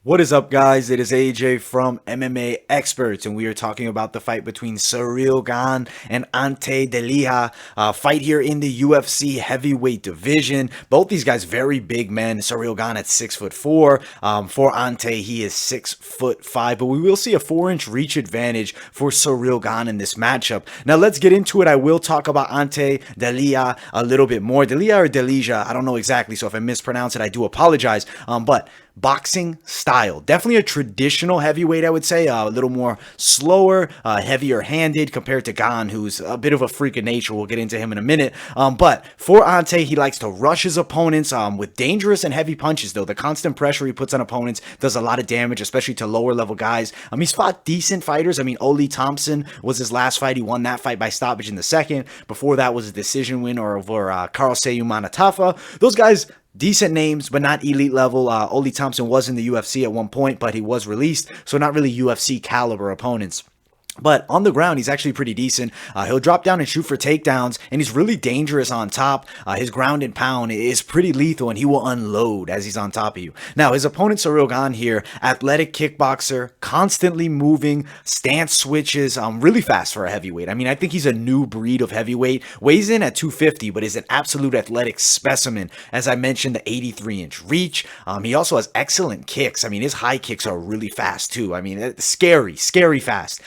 What is up, guys? It is AJ from MMA Experts, and we are talking about the fight between Ciryl Gane and Ante Delija. Fight here in the UFC heavyweight division. Both these guys very big men. Ciryl Gane at 6'4". For Ante, he is 6'5", but we will see a 4-inch reach advantage for Ciryl Gane in this matchup. Now let's get into it. I will talk about Ante Delija a little bit more. Delija or Delija, I don't know exactly, so if I mispronounce it, I do apologize. But boxing style, definitely a traditional heavyweight, I would say, a little more slower, heavier handed compared to Gane, who's a bit of a freak of nature. We'll get into him in a minute. But for Ante, he likes to rush his opponents with dangerous and heavy punches, though. The constant pressure he puts on opponents does a lot of damage, especially to lower level guys. He's fought decent fighters. Ole Thompson was his last fight. He won that fight by stoppage in the second. Before that was a decision win over Carl Manatafa. Those guys, decent names, but not elite level. Ole Thompson was in the UFC at one point, but he was released, so not really UFC caliber opponents. But on the ground, he's actually pretty decent. He'll drop down and shoot for takedowns, and he's really dangerous on top. His ground and pound is pretty lethal, and he will unload as he's on top of you. Now, his opponent, Ciryl Gane here, athletic kickboxer, constantly moving, stance switches, really fast for a heavyweight. I think he's a new breed of heavyweight. Weighs in at 250, but is an absolute athletic specimen. As I mentioned, the 83-inch reach. He also has excellent kicks. His high kicks are really fast, too. Scary fast.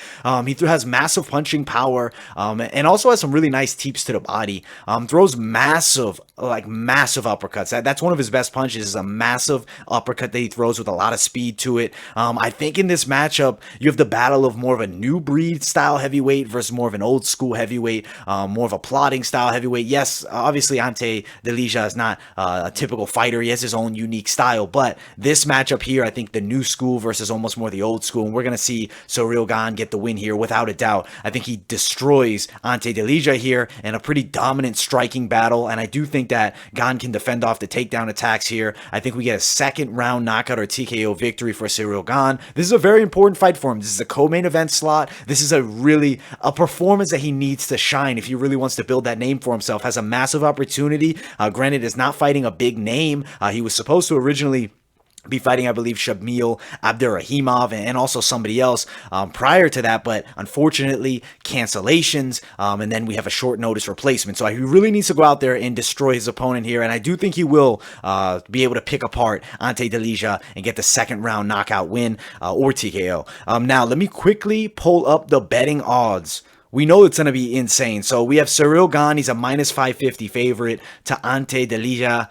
He has massive punching power, and also has some really nice teeps to the body. Throws massive uppercuts. That's one of his best punches, is a massive uppercut that he throws with a lot of speed to it. I think in this matchup, you have the battle of more of a new breed style heavyweight versus more of an old school heavyweight, more of a plodding style heavyweight. Yes, obviously Ante Delija is not a typical fighter. He has his own unique style, but this matchup here, I think the new school versus almost more the old school, and we're going to see Ciryl Gane get the win here without a doubt. I think he destroys Ante Delija here in a pretty dominant striking battle, and I do think that Gane can defend off the takedown attacks here. I think we get a second round knockout or TKO victory for Ciryl Gane. This is a very important fight for him. This is a co-main event slot. This is a performance that he needs to shine if he really wants to build that name for himself. Has a massive opportunity. Granted, is not fighting a big name. He was supposed to originally be fighting, I believe, Shamil Abdurrahimov and also somebody else prior to that, but unfortunately cancellations, and then we have a short notice replacement. So he really needs to go out there and destroy his opponent here, and I do think he will be able to pick apart Ante Delija and get the second round knockout win or TKO. Now let me quickly pull up the betting odds. We know it's going to be insane. So we have Ciryl Gane. He's a minus 550 favorite to Ante Delija,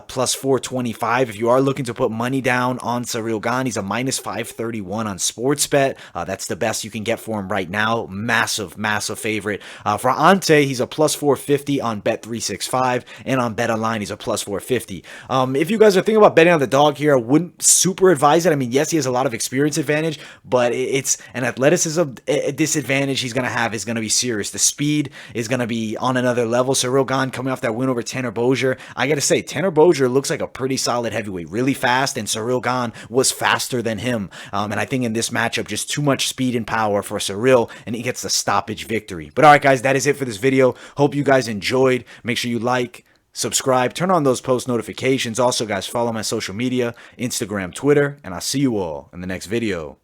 plus 425. If you are looking to put money down on Ciryl Gane, he's a minus 531 on Sportsbet. That's the best you can get for him right now. Massive favorite. For Ante, he's a plus 450 on Bet365, and on BetOnline, he's a plus 450. If you guys are thinking about betting on the dog here, I wouldn't super advise it. Yes, he has a lot of experience advantage, but it's an athleticism disadvantage he's going to have is going to be serious. The speed is going to be on another level. Ciryl Gane coming off that win over Tanner Bozier. I got to say, Tanner Bozier looks like a pretty solid heavyweight, really fast, and Ciryl Gane was faster than him. And I think in this matchup, just too much speed and power for Ciryl, and he gets the stoppage victory. But all right, guys, that is it for this video. Hope you guys enjoyed. Make sure you like, subscribe, turn on those post notifications. Also, guys, follow my social media, Instagram, Twitter, and I'll see you all in the next video.